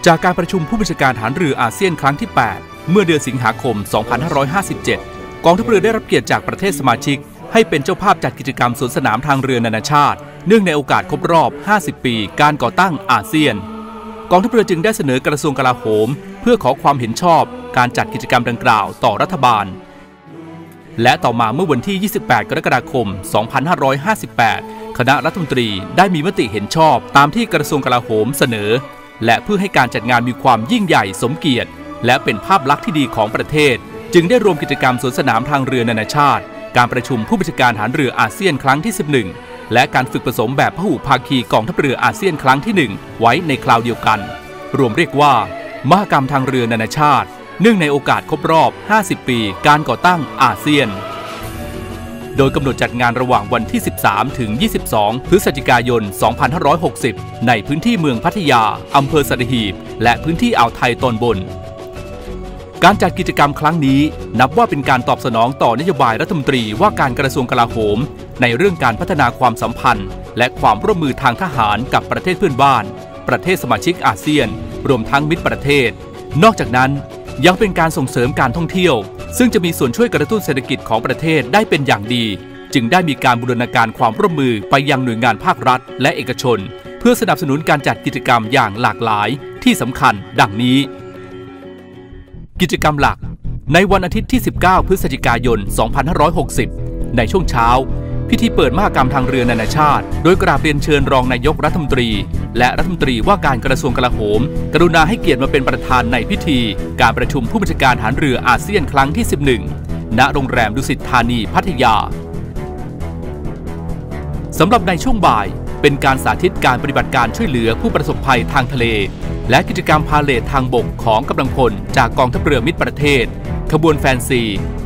จากการประชุมผู้บัญชาการทหารเรืออาเซียนครั้งที่ 8 เมื่อเดือนสิงหาคม 2557 กองทัพเรือได้รับเกียรติจากประเทศสมาชิกให้เป็นเจ้าภาพจัดกิจกรรมสวนสนามทางเรือนานาชาติเนื่องในโอกาสครบรอบ 50 ปีการก่อตั้งอาเซียนกองทัพเรือจึงได้เสนอกระทรวงกลาโหมเพื่อขอความเห็นชอบการจัดกิจกรรมดังกล่าวต่อรัฐบาลและต่อมาเมื่อวันที่ 28 กรกฎาคม 2558 คณะรัฐมนตรีได้มีมติเห็นชอบตามที่กระทรวงกลาโหมเสนอและเพื่อให้การจัดงานมีความยิ่งใหญ่สมเกียรติและเป็นภาพลักษณ์ที่ดีของประเทศจึงได้รวมกิจกรรมสวนสนามทางเรือนานาชาติการประชุมผู้บัญชาการทหารเรืออาเซียนครั้งที่ 11 และการฝึกผสมแบบพหุภาคีกองทัพเรืออาเซียนครั้งที่ 1 ไว้ในคราวเดียวกันรวมเรียกว่ามหกรรมทางเรือนานาชาติเนื่องในโอกาสครบรอบ 50 ปีการก่อตั้งอาเซียนโดยกำหนดจัดงานระหว่างวันที่ 13 ถึง 22 พฤศจิกายน 2560 ในพื้นที่เมืองพัทยาอำเภอสัตหีบและพื้นที่อ่าวไทยตอนบนการจัดกิจกรรมครั้งนี้นับว่าเป็นการตอบสนองต่อนโยบายรัฐมนตรีว่าการกระทรวงกลาโหมในเรื่องการพัฒนาความสัมพันธ์และความร่วมมือทางทหารกับประเทศเพื่อนบ้านประเทศสมาชิกอาเซียนรวมทั้งมิตรประเทศนอกจากนั้นยังเป็นการส่งเสริมการท่องเที่ยวซึ่งจะมีส่วนช่วยกระตุ้นเศรษฐกิจของประเทศได้เป็นอย่างดีจึงได้มีการบูรณาการความร่วมมือไปยังหน่วยงานภาครัฐและเอกชนเพื่อสนับสนุนการจัดกิจกรรมอย่างหลากหลายที่สำคัญดังนี้กิจกรรมหลักในวันอาทิตย์ที่ 19 พฤศจิกายน 2560 ในช่วงเช้าพิธีเปิดมหกรรมทางเรือนานาชาติโดยกราบเรียนเชิญรองนายกรัฐมนตรีและรัฐมนตรีว่าการกระทรวงกลาโหมกรุณาให้เกียรติมาเป็นประธานในพิธีการประชุมผู้บัญชาการทหารเรืออาเซียนครั้งที่ 11 ณ โรงแรมดุสิตธานีพัทยาสำหรับในช่วงบ่ายเป็นการสาธิตการปฏิบัติการช่วยเหลือผู้ประสบภัยทางทะเลและกิจกรรมพาเลททางบกของกำลังพลจากกองทัพเรือมิตรประเทศขบวนแฟนซี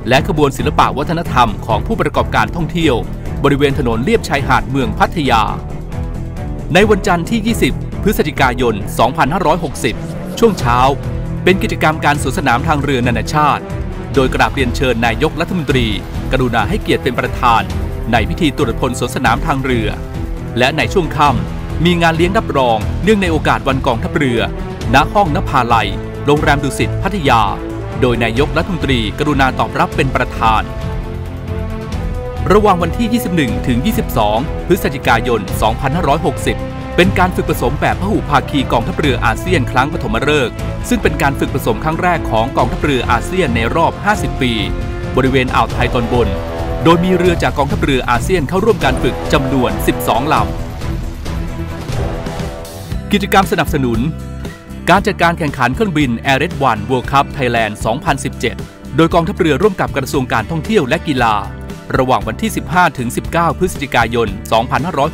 และขบวนศิลปะวัฒนธรรมของผู้ประกอบการท่องเที่ยวบริเวณถนนเลียบชายหาดเมืองพัทยาในวันจันทร์ที่ 20 พฤศจิกายน 2560 ช่วงเช้าเป็นกิจกรรมการสวนสนามทางเรือนานาชาติโดยกราบเรียนเชิญนายกรัฐมนตรีกรุณาให้เกียรติเป็นประธานในพิธีตรวจพลสวนสนามทางเรือและในช่วงค่ำมีงานเลี้ยงรับรองเนื่องในโอกาสวันกองทัพเรือณห้องนภาลัยโรงแรมดุสิตพัทยาโดยนายกรัฐมนตรีกรุณาตอบรับเป็นประธานระหว่างวันที่ 21 ถึง 22 พฤศจิกายน 2560 เป็นการฝึกผสมแบบพหุภาคีกองทัพเรืออาเซียนครั้งปฐมฤกษ์ซึ่งเป็นการฝึกผสมครั้งแรกของกองทัพเรืออาเซียนในรอบ 50 ปีบริเวณอ่าวไทยตอนบนโดยมีเรือจากกองทัพเรืออาเซียนเข้าร่วมการฝึกจำนวน 12 ลำกิจกรรมสนับสนุนการจัดการแข่งขันเครื่องบิน Air Red One World Cup Thailand 2017 โดยกองทัพเรือร่วมกับกระทรวงการท่องเที่ยวและกีฬาระหว่างวันที่ 15 ถึง 19 พฤศจิกายน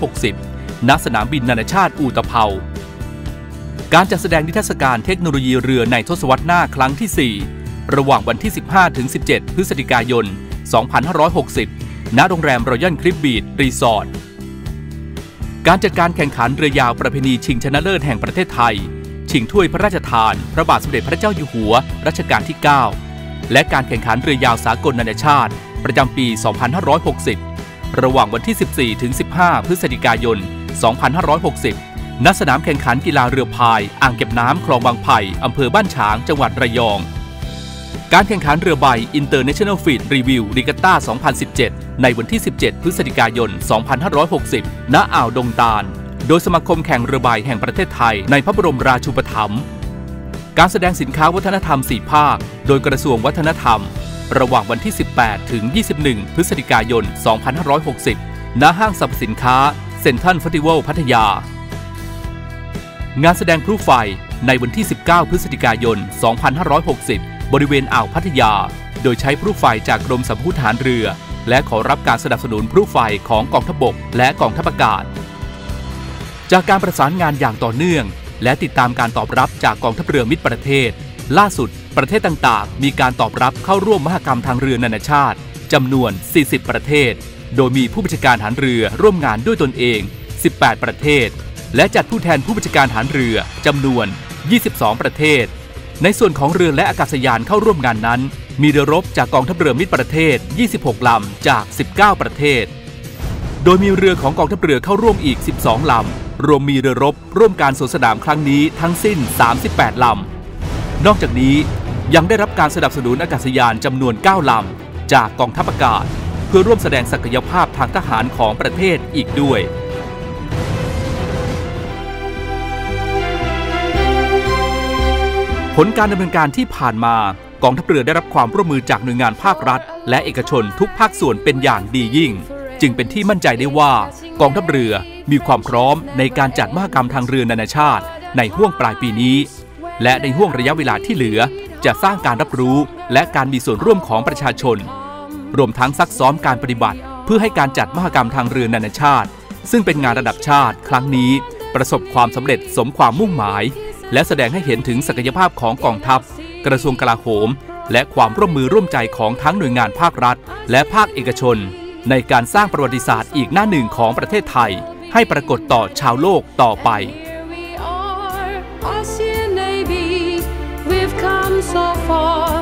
2560 ณ สนามบินนานาชาติอูตะเภาการจัดแสดงนิทรรศการเทคโนโลยีเรือในทศวรรษหน้าครั้งที่ 4 ระหว่างวันที่ 15 ถึง 17 พฤศจิกายน 2560 ณ โรงแรมรอยัลคลิฟบีชรีสอร์ทการจัดการแข่งขันเรือยาวประเพณีชิงชนะเลิศแห่งประเทศไทยชิงถ้วยพระราชทานพระบาทสมเด็จพระเจ้าอยู่หัวรัชกาลที่ 9 และการแข่งขันเรือยาวสากลนานาชาติประจำปี 2560 ระหว่างวันที่ 14 ถึง 15 พฤศจิกายน 2560 ณ สนามแข่งขันกีฬาเรือพายอ่างเก็บน้ำคลองบางไผ่อำเภอบ้านฉางจังหวัดระยองการแข่งขันเรือใบ International Fleet Review Regatta 2017 ในวันที่ 17 พฤศจิกายน 2560 ณ อ่าวดงตาลโดยสมาคมแข่งเรือใบแห่งประเทศไทยในพระบรมราชูปถัมภ์การแสดงสินค้าวัฒนธรรม 4 ภาคโดยกระทรวงวัฒนธรรมระหว่างวันที่ 18 ถึง 21 พฤศจิกายน 2560 ณ ห้างสรรพสินค้าเซ็นทรัลเฟสติวัลพัทยางานแสดงพลุไฟในวันที่ 19 พฤศจิกายน 2560 บริเวณอ่าวพัทยาโดยใช้พลุไฟจากกรมสรรพาวุธทหารเรือและขอรับการสนับสนุนพลุไฟของกองทัพบกและกองทัพอากาศจากการประสานงานอย่างต่อเนื่องและติดตามการตอบรับจากกองทัพเรือมิตรประเทศล่าสุดประเทศต่างๆมีการตอบรับเข้าร่วมมหกรรมทางเรือนานาชาติจำนวน 40 ประเทศโดยมีผู้บัญชาการทหารเรือร่วมงานด้วยตนเอง 18 ประเทศและจัดผู้แทนผู้บัญชาการทหารเรือจำนวน 22 ประเทศในส่วนของเรือและอากาศยานเข้าร่วมงานนั้นมีเรือรบจากกองทัพเรือมิตรประเทศ 26 ลำจาก 19 ประเทศโดยมีเรือของกองทัพเรือเข้าร่วมอีก 12 ลำ รวมมีเรือรบร่วมการสวนสนามครั้งนี้ทั้งสิ้น38ลำนอกจากนี้ยังได้รับการสนับสนุนอากาศยานจำนวน9ลำจากกองทัพอากาศเพื่อร่วมแสดงศักยภาพทางทหารของประเทศอีกด้วยผลการดำเนินการที่ผ่านมากองทัพเรือได้รับความร่วมมือจากหน่วยงานภาครัฐและเอกชนทุกภาคส่วนเป็นอย่างดียิ่งจึงเป็นที่มั่นใจได้ว่ากองทัพเรือมีความพร้อมในการจัดมหกรรมทางเรือนานาชาติในห้วงปลายปีนี้และในห้วงระยะเวลาที่เหลือจะสร้างการรับรู้และการมีส่วนร่วมของประชาชนรวมทั้งซักซ้อมการปฏิบัติเพื่อให้การจัดมหกรรมทางเรือนานาชาติซึ่งเป็นงานระดับชาติครั้งนี้ประสบความสำเร็จสมความมุ่งหมายและแสดงให้เห็นถึงศักยภาพของกองทัพกระทรวงกลาโหมและความร่วมมือร่วมใจของทั้งหน่วยงานภาครัฐและภาคเอกชนในการสร้างประวัติศาสตร์อีกหน้าหนึ่งของประเทศไทยให้ปรากฏต่อชาวโลกต่อไปWe've come so far